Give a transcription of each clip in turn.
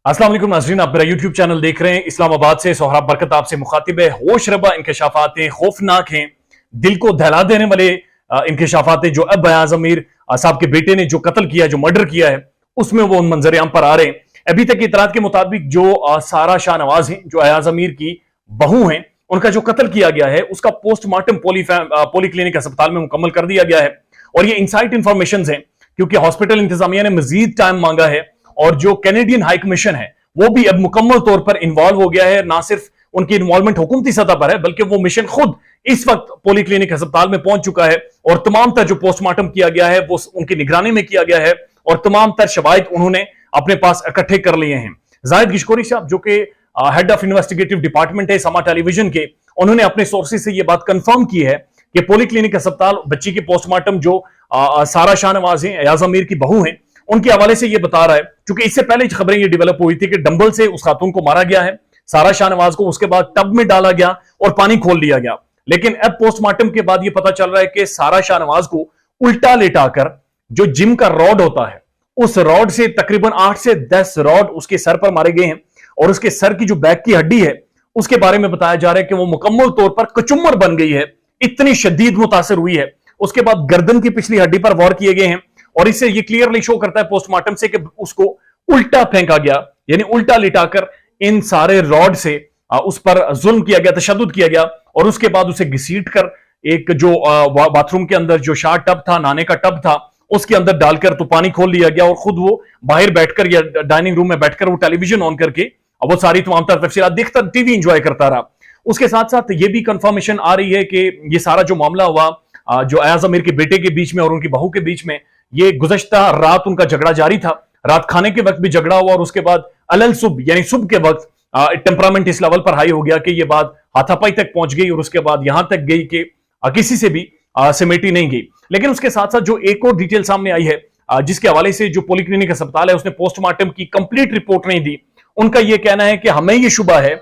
अस्सलाम वालेकुम नाज़रीन, आप मेरा यूट्यूब चैनल देख रहे हैं। इस्लामाबाद से सोहराब बरकत आपसे मुखातिब है। होश रबा इंकशाफात हैं, खौफनाक हैं, दिल को दहला देने वाले इंकशाफात हैं जो अब अयाज अमीर साहब के बेटे ने जो कत्ल किया, जो मर्डर किया है, उसमें वो मंजर आम पर आ रहे हैं। अभी तक की इतरात के मुताबिक जो सारा शाहनवाज हैं, जो अयाज अमीर की बहू हैं, उनका जो कत्ल किया गया है उसका पोस्टमार्टम पोली क्लिनिक अस्पताल में मुकम्मल कर दिया गया है। और ये इनसाइड इंफॉर्मेशन हैं क्योंकि हॉस्पिटल इंतजामिया ने मजीद टाइम मांगा है और जो कैनेडियन हाई कमीशन है वो भी अब मुकम्मल तौर पर इन्वॉल्व हो गया है। ना सिर्फ उनकी इन्वॉल्वमेंट हुकूमती सतह पर है बल्कि वो मिशन खुद इस वक्त पोली क्लिनिक अस्पताल में पहुंच चुका है और तमाम तर जो पोस्टमार्टम किया गया है वो उनकी निगरानी में किया गया है और तमाम तर शवाहिद उन्होंने अपने पास इकट्ठे कर लिए हैं। जाहिद गिशकोरी साहब जो कि हेड ऑफ इन्वेस्टिगेटिव डिपार्टमेंट है समा टेलीविजन के, उन्होंने अपने सोर्सेज से यह बात कंफर्म की है कि पोली क्लिनिक अस्पताल बच्ची की पोस्टमार्टम जो सारा शाहनवाज हैं, अयाज अमीर की बहू हैं, उनके हवाले से ये बता रहा है। क्योंकि इससे पहले खबरें ये डेवलप हुई थी कि डंबल से उस खातून को मारा गया है, सारा शाहनवाज को, उसके बाद टब में डाला गया और पानी खोल दिया गया। लेकिन अब पोस्टमार्टम के बाद ये पता चल रहा है कि सारा शाहनवाज को उल्टा लेटाकर जो जिम का रॉड होता है उस रॉड से तकरीबन 8 से 10 रॉड उसके सर पर मारे गए हैं और उसके सर की जो बैक की हड्डी है उसके बारे में बताया जा रहा है कि वो मुकम्मल तौर पर कचुम्बर बन गई है, इतनी शदीद मुतासर हुई है। उसके बाद गर्दन की पिछली हड्डी पर वार किए गए हैं और इससे ये क्लियरली शो करता है पोस्टमार्टम से कि उसको उल्टा फेंका गया, यानी उल्टा लिटाकर इन सारे रॉड से उस पर जुल्म किया गया, तशद्दुद किया गया और उसके बाद उसे घसीट कर एक जो बाथरूम के अंदर जो शार टब था, नहाने का टब था, उसके अंदर डालकर तो पानी खोल लिया गया और खुद वो बाहर बैठकर या डाइनिंग रूम में बैठकर वो टेलीविजन ऑन करके वो सारी तमाम तफसीलात देखता, टीवी एंजॉय करता रहा। उसके साथ साथ ये भी कंफर्मेशन आ रही है कि ये सारा जो मामला हुआ जो अयाज अमीर के बेटे के बीच में और उनकी बहू के बीच में, ये गुज़श्ता रात उनका झगड़ा जारी था। रात खाने के वक्त भी झगड़ा हुआ और उसके बाद अलल सुबह यानी सुबह के वक्त टेम्परामेंट इस लेवल पर हाई हो गया कि ये बात हाथापाई तक पहुंच गई और उसके बाद यहां तक गई कि किसी से भी सिमेटी नहीं गई। लेकिन उसके साथ साथ जो एक और डिटेल सामने आई है जिसके हवाले से जो पोली क्लिनिक अस्पताल है उसने पोस्टमार्टम की कंप्लीट रिपोर्ट नहीं दी। उनका यह कहना है कि हमें यह शुबा है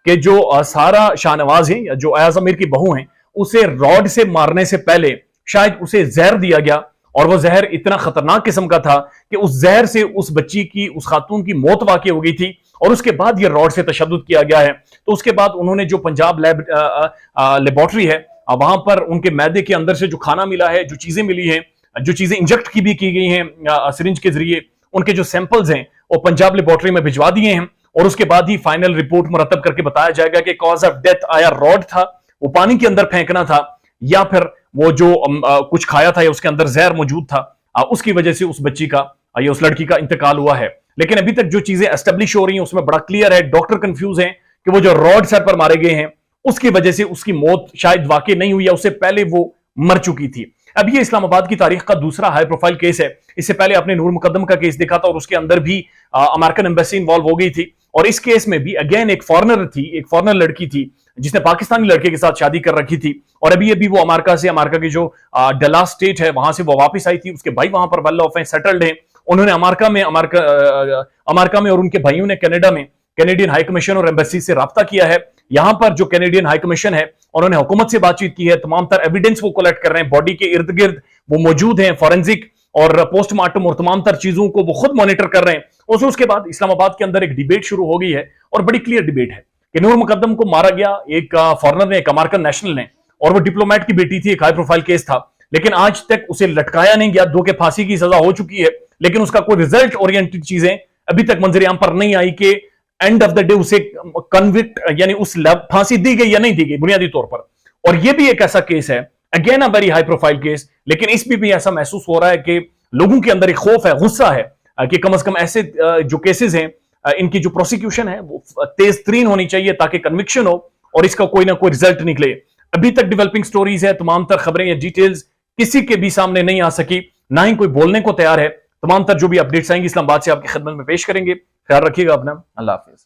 कि जो सारा शाहनवाज है या जो अयाज अमीर की बहू है उसे रॉड से मारने से पहले शायद उसे जहर दिया गया और वो जहर इतना खतरनाक किस्म का था कि उस जहर से उस बच्ची की, उस खातून की मौत वाक़ई हो गई थी और उसके बाद ये रॉड से तशद्दुद किया गया है। तो उसके बाद उन्होंने जो पंजाब लेबोरेटरी है वहां पर उनके मैदे के अंदर से जो खाना मिला है, जो चीजें मिली हैं, जो चीजें इंजेक्ट की भी की गई हैं सिरिंज के जरिए, उनके जो सैंपल्स हैं वो पंजाब लेबोरेटरी में भिजवा दिए हैं और उसके बाद ही फाइनल रिपोर्ट मुरतब करके बताया जाएगा कि कॉज ऑफ डेथ आया रॉड था, वो पानी के अंदर फेंकना था या फिर वो जो कुछ खाया था या उसके अंदर जहर मौजूद था, उसकी वजह से उस बच्ची का या उस लड़की का इंतकाल हुआ है। लेकिन अभी तक जो चीजें एस्टेब्लिश हो रही हैं उसमें बड़ा क्लियर है, डॉक्टर कंफ्यूज हैं कि वो जो रॉड सर पर मारे गए हैं उसकी वजह से उसकी मौत शायद वाकई नहीं हुई या उससे पहले वो मर चुकी थी। अब ये इस्लामाबाद की तारीख का दूसरा हाई प्रोफाइल केस है। इससे पहले आपने नूर मुकद्दम का केस देखा था और उसके अंदर भी अमेरिकन एम्बेसी इन्वॉल्व हो गई थी और इस केस में भी अगेन एक फॉरेनर थी, एक फॉरेनर लड़की थी जिसने पाकिस्तानी लड़के के साथ शादी कर रखी थी और अभी वो अमेरिका की जो डलास स्टेट है वहां से वो वापस आई थी। उसके भाई वहां पर वेल ऑफ हैं, सेटल्ड हैं। उन्होंने अमेरिका में और उनके भाइयों ने कनाडा में कैनेडियन हाई कमीशन और एम्बेसी से राब्ता किया है। यहां पर जो कैनेडियन हाई कमीशन है उन्होंने हुकूमत से बातचीत की है, तमाम तर एविडेंस वो कलेक्ट कर रहे हैं, बॉडी के इर्द गिर्द वो मौजूद हैं, फॉरेंसिक और पोस्टमार्टम और तमाम तर चीजों को वो खुद मॉनिटर कर रहे हैं। और उसके बाद इस्लामाबाद के अंदर एक डिबेट शुरू हो गई है और बड़ी क्लियर डिबेट है कि नूर मुकद्दम को मारा गया एक फॉरेनर ने, एक अमेरिकन नेशनल ने, और वो डिप्लोमेट की बेटी थी, एक हाई प्रोफाइल केस था। लेकिन आज तक उसे लटकाया नहीं गया, धोखे फांसी की सजा हो चुकी है लेकिन उसका कोई रिजल्ट ओरिएंटेड चीजें अभी तक मंजर आम पर नहीं आई कि एंड ऑफ द डे उसे कन्विक्ट यानी उस फांसी दी गई या नहीं दी गई बुनियादी तौर पर। और ये भी एक ऐसा केस है, again a very high profile case, लेकिन इसमें भी ऐसा महसूस हो रहा है कि लोगों के अंदर एक खौफ है, गुस्सा है कि कम से कम ऐसे जो केसेस हैं इनकी जो प्रोसिक्यूशन है वो तेज तरीन होनी चाहिए ताकि कन्विक्शन हो और इसका कोई ना कोई रिजल्ट निकले। अभी तक डेवलपिंग स्टोरीज है, तमाम तर खबरें या डिटेल्स किसी के भी सामने नहीं आ सकी, ना ही कोई बोलने को तैयार है। तमाम तर जो भी अपडेट्स आएंगी इस्लामाबाद से आपकी खिदमत में पेश करेंगे। ख्याल रखिएगा अपना, अल्लाह हाफिज।